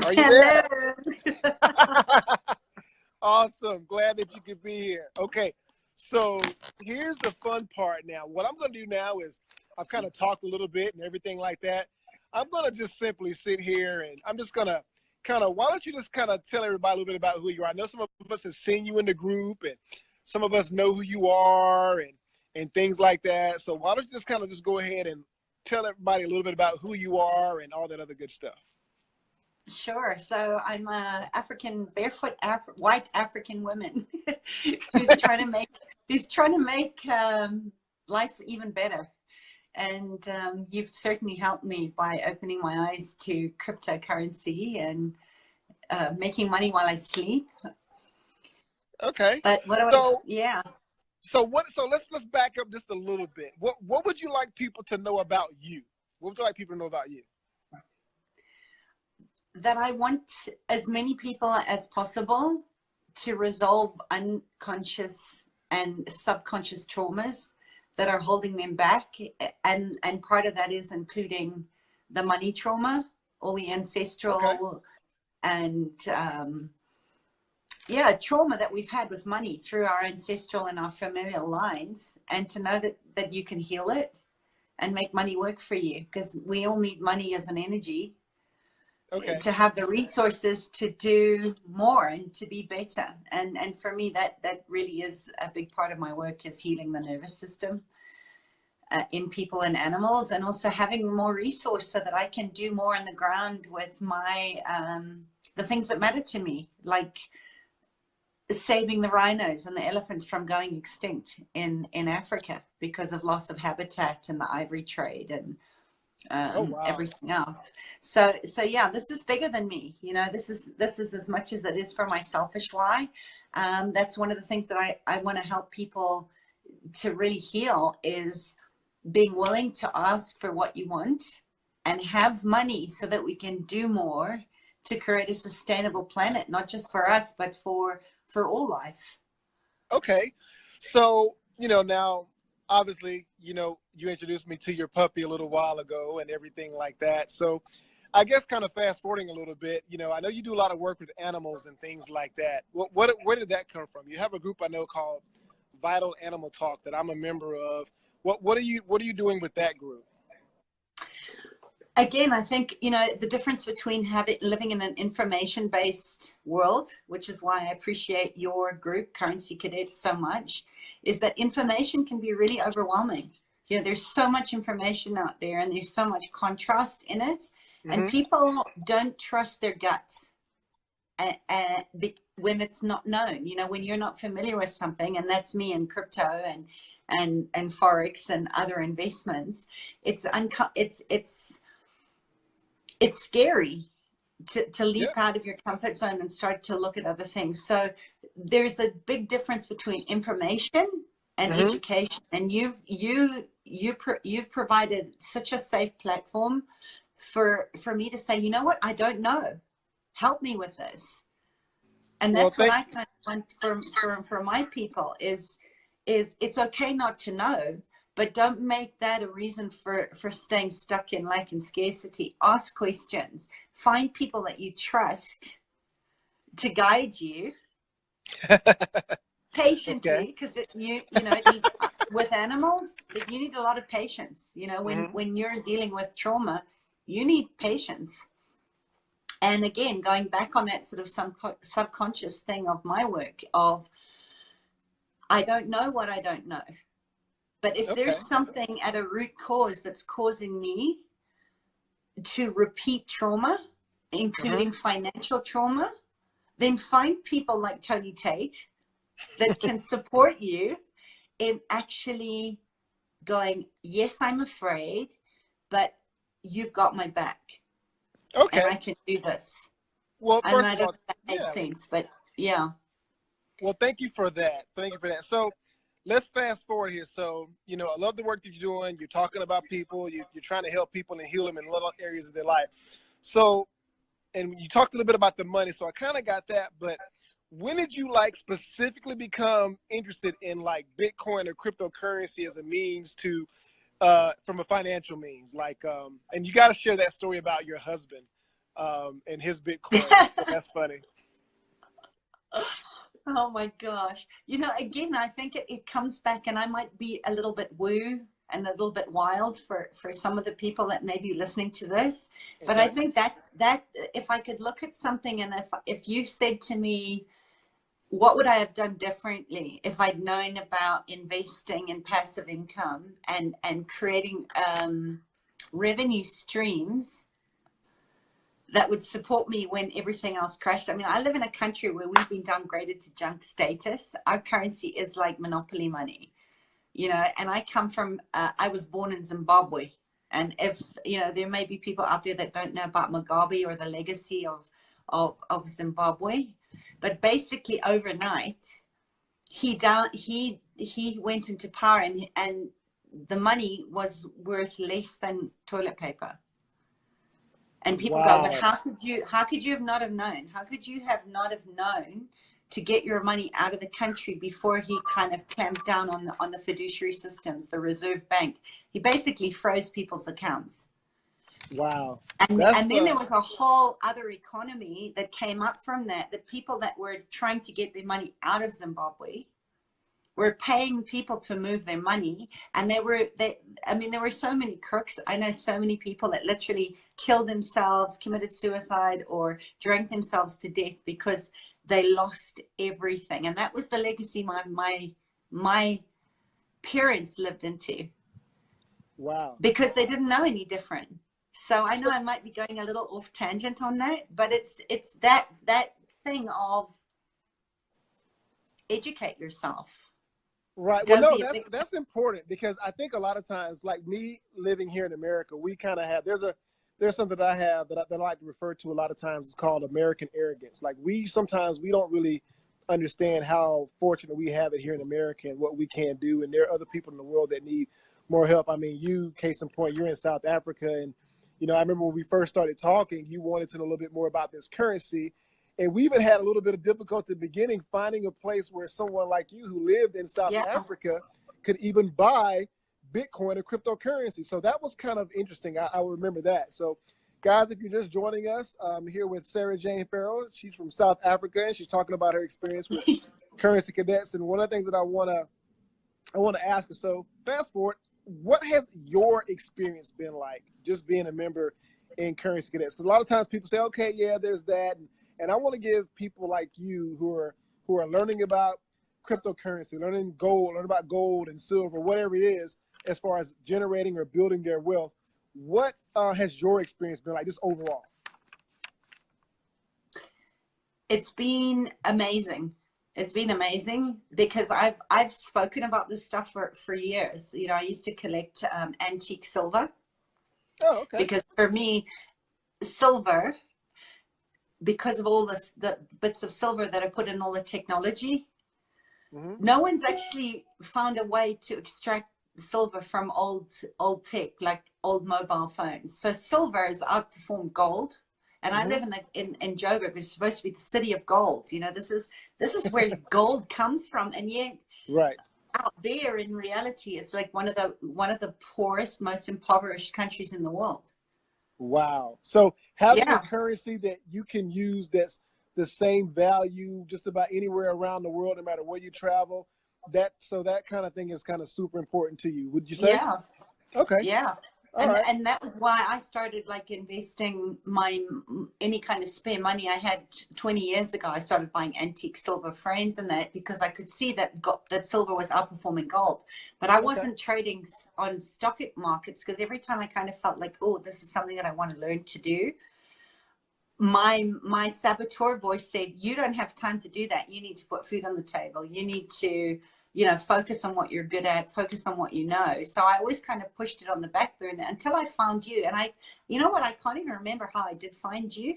Are you there? Hello. Awesome. Glad that you could be here. Okay. So here's the fun part now. What I'm going to do now is I've kind of talked a little bit and everything like that. I'm going to just simply sit here and I'm just going to why don't you just kind of tell everybody a little bit about who you are? I know some of us have seen you in the group and some of us know who you are and things like that. So why don't you just kind of just go ahead and tell everybody a little bit about who you are and all that other good stuff. Sure. So I'm a African, barefoot, white African woman who's trying to make life even better. And you've certainly helped me by opening my eyes to cryptocurrency and making money while I sleep. Okay. But what do So yeah. so let's back up just a little bit. What would you like people to know about you? What would you like people to know about you? That I want as many people as possible to resolve unconscious and subconscious traumas that are holding them back. And part of that is including the money trauma, all the ancestral Okay. and trauma that we've had with money through our ancestral and our familial lines, and to know that you can heal it and make money work for you, because we all need money as an energy. Okay. To have the resources to do more and to be better. And for me, that really is a big part of my work, is healing the nervous system in people and animals, and also having more resource so that I can do more on the ground with my the things that matter to me, like saving the rhinos and the elephants from going extinct in Africa because of loss of habitat and the ivory trade and Oh wow. everything else. So yeah, this is bigger than me. You know, this is as much as it is for my selfish why. That's one of the things that I want to help people to really heal, is being willing to ask for what you want and have money so that we can do more to create a sustainable planet, not just for us, but for all life. Okay. So, now obviously, you introduced me to your puppy a little while ago and everything like that. So I guess kind of fast forwarding a little bit, I know you do a lot of work with animals and things like that. Where did that come from? You have a group I know called Vital Animal Talk that I'm a member of. What are you doing with that group? Again, I think, the difference between living in an information-based world, which is why I appreciate your group, Currency Cadets, so much, is that information can be really overwhelming. There's so much information out there and there's so much contrast in it. Mm-hmm. And people don't trust their guts when it's not known, when you're not familiar with something, and that's me in crypto and Forex and other investments. It's scary to leap out of your comfort zone and start to look at other things. So there's a big difference between information and Mm-hmm. education. And you've provided such a safe platform for me to say, you know what, I don't know. Help me with this. And that's what I kind of want for my people is it's okay not to know. But don't make that a reason for staying stuck in lack and scarcity. Ask questions. Find people that you trust to guide you patiently, because with animals, you need a lot of patience. When you're dealing with trauma, you need patience. And again, going back on that sort of subconscious thing of my work of, I don't know what I don't know. But if there's something at a root cause that's causing me to repeat trauma, including financial trauma, then find people like Tony Tate that can support you in actually going, yes, I'm afraid, but you've got my back. Okay. And I can do this. Well, first I of don't know all, if that makes sense, but yeah. Well, thank you for that. So let's fast forward here. So, I love the work that you're doing. You're talking about people. You're trying to help people and heal them in little areas of their life. So, and you talked a little bit about the money. So I kind of got that. But when did you specifically become interested in Bitcoin or cryptocurrency as a means to, from a financial means? And you got to share that story about your husband and his Bitcoin. That's funny. Oh my gosh. You know, again, I think it comes back, and I might be a little bit woo and a little bit wild for some of the people that may be listening to this. But I think that if I could look at something, and if you said to me, what would I have done differently if I'd known about investing in passive income and creating revenue streams that would support me when everything else crashed? I mean, I live in a country where we've been downgraded to junk status. Our currency is like monopoly money, you know, and I come from, I was born in Zimbabwe. And if, you know, there may be people out there that don't know about Mugabe or the legacy of Zimbabwe, but basically overnight, he went into power, and the money was worth less than toilet paper. And people go, but how could you have not have known? How could you have not have known to get your money out of the country before he kind of clamped down on the fiduciary systems, the Reserve Bank? He basically froze people's accounts. Wow. And then there was a whole other economy that came up from that. The people that were trying to get their money out of Zimbabwe were paying people to move their money. And there were so many crooks. I know so many people that literally killed themselves, committed suicide, or drank themselves to death because they lost everything. And that was the legacy my parents lived into. Wow. Because they didn't know any different. So I know I might be going a little off tangent on that, but it's that thing of educate yourself. Right. Well, no, that's important, because I think a lot of times, like me living here in America, we kind of have, there's something that I have that I like to refer to a lot of times. It's called American arrogance. Like sometimes we don't really understand how fortunate we have it here in America and what we can do. And there are other people in the world that need more help. I mean, you, case in point, you're in South Africa, and you know, I remember when we first started talking, you wanted to know a little bit more about this currency. And we even had a little bit of difficulty at the beginning finding a place where someone like you who lived in South Africa could even buy Bitcoin or cryptocurrency. So that was kind of interesting. I remember that. So guys, if you're just joining us, I'm here with Sarah Jane Farrell. She's from South Africa, and she's talking about her experience with currency cadets. And one of the things that I want to ask her, so fast forward, what has your experience been like just being a member in currency cadets? Because a lot of times people say, okay, yeah, there's that. And I want to give people like you who are learning about cryptocurrency, learning about gold and silver, whatever it is, as far as generating or building their wealth. What has your experience been like just overall? It's been amazing. It's been amazing because I've spoken about this stuff for years. You know, I used to collect antique silver. Oh, okay. Because for me, silver, because of all the bits of silver that are put in all the technology, no one's actually found a way to extract silver from old tech, like old mobile phones. So silver has outperformed gold. And I live in Joburg, which is supposed to be the city of gold. You know, this is where gold comes from, and yet out there in reality, it's like one of the poorest, most impoverished countries in the world. Wow! So having a currency that you can use that's the same value just about anywhere around the world, no matter where you travel, that kind of thing is kind of super important to you. Would you say? Yeah. Okay. Yeah. And that was why I started like investing any kind of spare money I had 20 years ago. I started buying antique silver frames and that, because I could see that silver was outperforming gold. But I wasn't trading on stock markets, because every time I kind of felt like, oh, this is something that I want to learn to do, my saboteur voice said, you don't have time to do that. You need to put food on the table. You need to, you know, focus on what you're good at, focus on what you know. So I always kind of pushed it on the back burner until I found you. And you know what, I can't even remember how I did find you.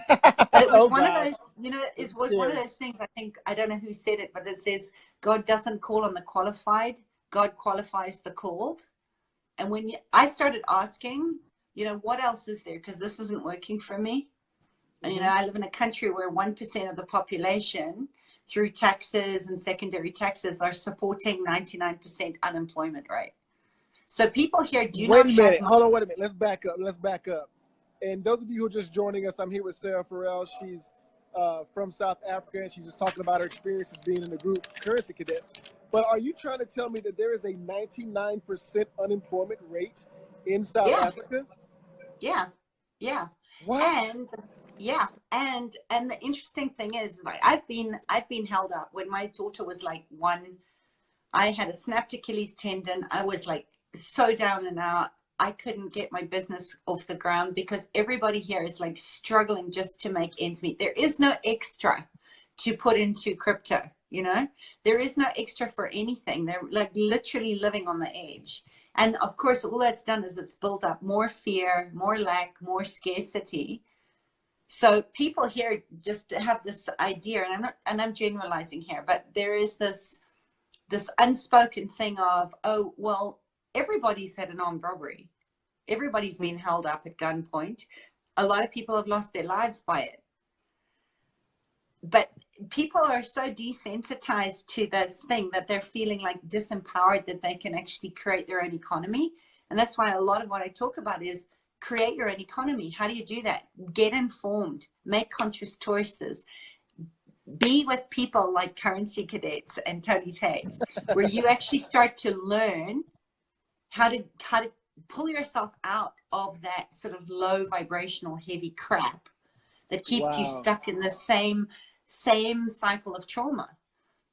But it was one of those, you know, it was one of those things, I think, I don't know who said it, but it says, God doesn't call on the qualified, God qualifies the called. And when I started asking, you know, what else is there? Because this isn't working for me. And, you know, I live in a country where 1% of the population, through taxes and secondary taxes, are supporting 99% unemployment rate. So people here do not. Wait a minute. Hold on. Wait a minute. Let's back up. And those of you who are just joining us, I'm here with Sarah Farrell. She's from South Africa, and she's just talking about her experiences being in the group Currency Cadets. But are you trying to tell me that there is a 99% unemployment rate in South Africa? Yeah, yeah. What? And yeah, and the interesting thing is, like, I've been held up. When my daughter was like 1, I had a snapped Achilles tendon. I was like so down and out. I couldn't get my business off the ground because everybody here is like struggling just to make ends meet. There is no extra to put into crypto, you know? There is no extra for anything. They're like literally living on the edge. And of course, all that's done is it's built up more fear, more lack, more scarcity. So people here just have this idea, and I'm generalizing here, but there is this unspoken thing of, oh, well, everybody's had an armed robbery. Everybody's been held up at gunpoint. A lot of people have lost their lives by it. But people are so desensitized to this thing that they're feeling like disempowered that they can actually create their own economy. And that's why a lot of what I talk about is create your own economy. How do you do that? Get informed, make conscious choices, be with people like Currency Cadets and Tony Tate, where you actually start to learn how to pull yourself out of that sort of low vibrational heavy crap that keeps you stuck in the same cycle of trauma.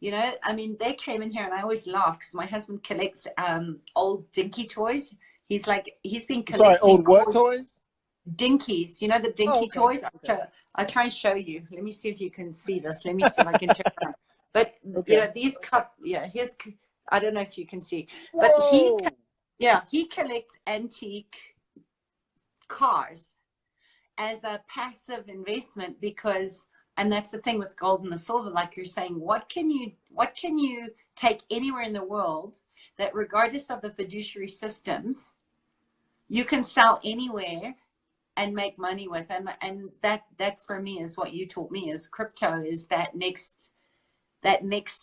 You know, I mean, they came in here, and I always laugh because my husband collects old dinky toys. He's been collecting. Sorry, old what toys? Dinkies. You know, the dinky toys. I'll try and show you. Let me see if you can see this. Let me see if I can turn around. But you know, these here's, I don't know if you can see, but he collects antique cars as a passive investment because, and that's the thing with gold and the silver, like you're saying, what can you take anywhere in the world that, regardless of the fiduciary systems, you can sell anywhere and make money with? And that for me is what you taught me, is crypto is that next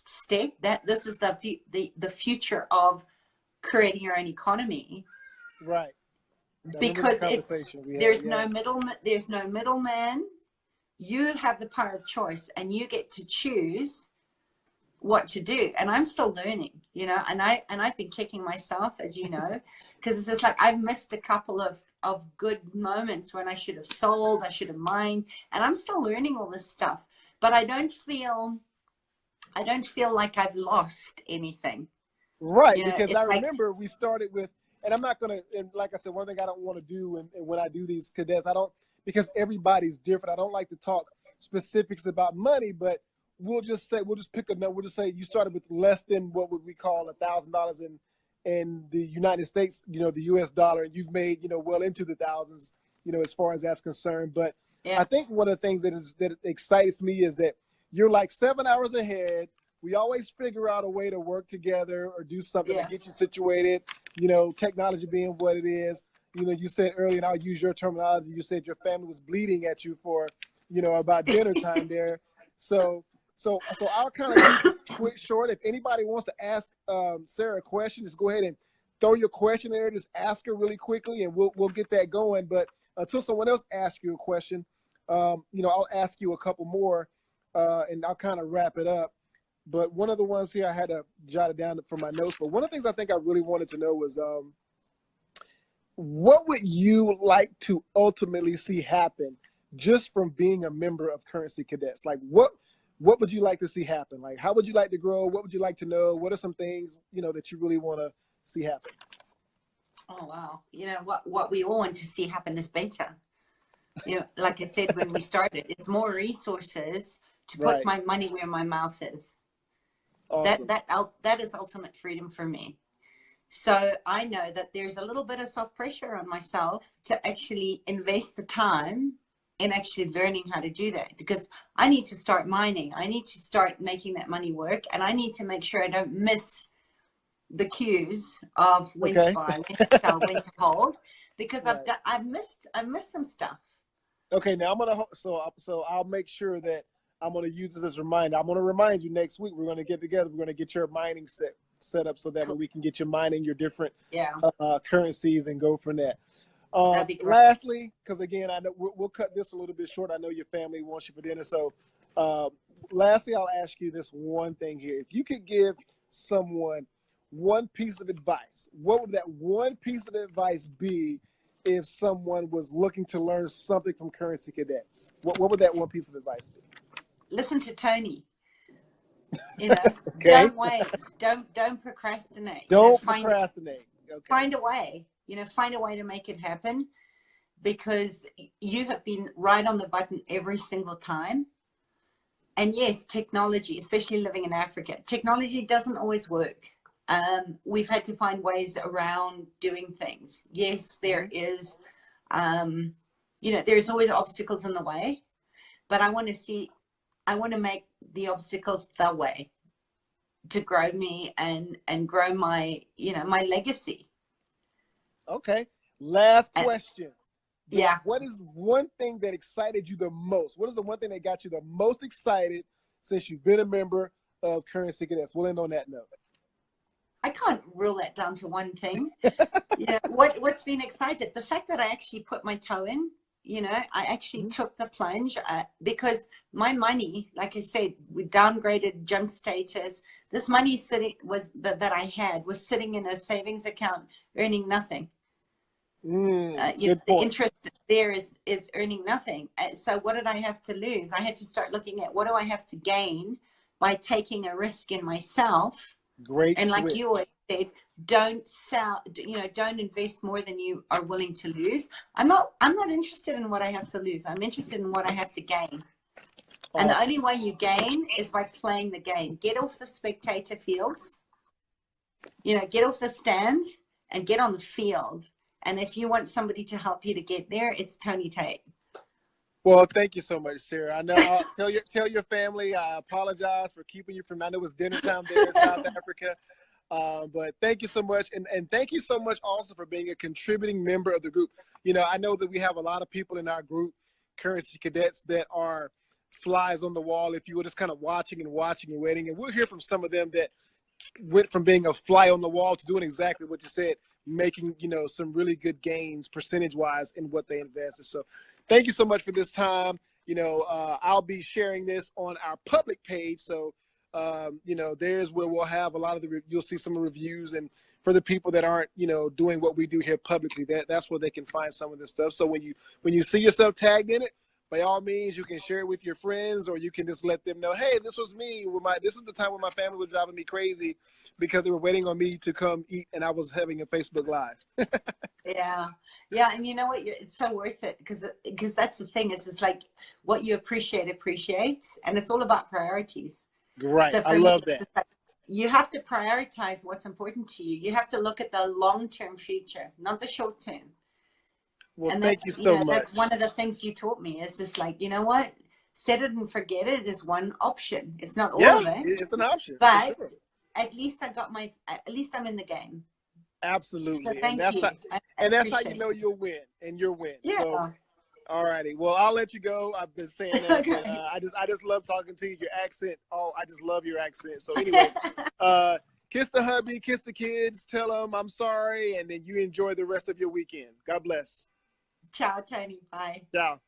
step, that this is the future of creating your own economy. Right. Because there's no middleman. You have the power of choice, and you get to choose what to do. And I'm still learning, you know, and I've been kicking myself, as you know, because it's just like I've missed a couple of good moments when I should have sold, I should have mined, and I'm still learning all this stuff. But I don't feel like I've lost anything. Right, you know, because I remember we started with, and I'm not going to, and like I said, one thing I don't want to do, and when I do these cadets, because everybody's different, I don't like to talk specifics about money, but we'll just pick a number. We'll just say you started with less than what would we call $1,000 in the United States, you know, the US dollar, and you've made, you know, well into the thousands, you know, as far as that's concerned. But I think one of the things that excites me is that you're like 7 hours ahead. We always figure out a way to work together or do something to get you situated, you know, technology being what it is. You know, you said earlier, and I'll use your terminology, you said your family was bleeding at you for, you know, about dinner time there. So I'll kind of keep it quick, short. If anybody wants to ask Sarah a question, just go ahead and throw your question in there. Just ask her really quickly, and we'll get that going. But until someone else asks you a question, you know, I'll ask you a couple more, and I'll kind of wrap it up. But one of the ones here, I had to jot it down from my notes. But one of the things I think I really wanted to know was, what would you like to ultimately see happen just from being a member of Currency Cadets? Like, what would you like to see happen? Like, how would you like to grow? What would you like to know? What are some things, you know, that you really want to see happen? Oh, wow. You know, what we all want to see happen is better. You know, like I said, when we started, it's more resources to put my money where my mouth is. Awesome. That is ultimate freedom for me. So I know that there's a little bit of soft pressure on myself to actually invest the time in actually learning how to do that, because I need to start mining. I need to start making that money work, and I need to make sure I don't miss the cues of when to buy, when to sell, when to hold, because I've missed some stuff. Okay, now so I'll make sure that I'm going to use this as a reminder. I'm going to remind you next week. We're going to get together. We're going to get your mining set up so that we can get you mining your different currencies and go from there. That'd be great. Lastly, because again, I know we'll cut this a little bit short. I know your family wants you for dinner. So lastly, I'll ask you this one thing here. If you could give someone one piece of advice, what would that one piece of advice be if someone was looking to learn something from Currency Cadets? What would that one piece of advice be? Listen to Tony. You know, Okay. don't wait. Don't procrastinate. Don't procrastinate. Okay. Find a way. You know, find a way to make it happen, because you have been right on the button every single time. And yes, technology, especially living in Africa, technology doesn't always work. We've had to find ways around doing things. Yes, there is, you know, there's always obstacles in the way, but I want to make the obstacles the way to grow me and grow my, you know, my legacy. Okay. Last question. Yeah. What is one thing that excited you the most? What is the one thing that got you the most excited since you've been a member of Currency Cadets? We'll end on that note. I can't rule that down to one thing. You know, what's been excited? The fact that I actually put my toe in, you know, I actually took the plunge because my money, like I said, we downgraded junk status. This money that I had was sitting in a savings account earning nothing. You know, the interest there is earning nothing. So what did I have to lose? I had to start looking at what do I have to gain by taking a risk in myself. Great. And like you always said, don't sell, you know, don't invest more than you are willing to lose. I'm not interested in what I have to lose. I'm interested in what I have to gain. Awesome. And the only way you gain is by playing the game. Get off the spectator fields, you know, get off the stands and get on the field. And if you want somebody to help you to get there, it's Tony Tate. Well, thank you so much, Sarah. I know. I'll tell your family. I apologize for keeping you from. I know it was dinner time there in South Africa, but thank you so much, and thank you so much also for being a contributing member of the group. You know, I know that we have a lot of people in our group, Currency Cadets, that are flies on the wall. If you were just kind of watching and waiting, and we'll hear from some of them that went from being a fly on the wall to doing exactly what you said, making, you know, some really good gains percentage-wise in what they invested. So thank you so much for this time. You know, I'll be sharing this on our public page. So, you know, there's where we'll have a lot of you'll see some reviews. And for the people that aren't, you know, doing what we do here publicly, that's where they can find some of this stuff. So when you see yourself tagged in it, by all means, you can share it with your friends, or you can just let them know, hey, this was me. This is the time when my family was driving me crazy because they were waiting on me to come eat, and I was having a Facebook Live. Yeah. And you know what? It's so worth it because that's the thing. It's just like what you appreciate, and it's all about priorities. Right. So I love that. Like, you have to prioritize what's important to you. You have to look at the long-term future, not the short-term. Well, and thank you so much. That's one of the things you taught me. Is just like, you know what? Set it and forget it is one option. It's not all of it. It's an option. But sure. At least at least I'm in the game. Absolutely. So thank you. That's how you know you'll win, and you'll win. Yeah. So, all righty. Well, I'll let you go. I've been saying that. Okay. But, I just love talking to you. Your accent. Oh, I just love your accent. So anyway, kiss the hubby, kiss the kids, tell them I'm sorry, and then you enjoy the rest of your weekend. God bless. Ciao, Tony. Bye. Ciao.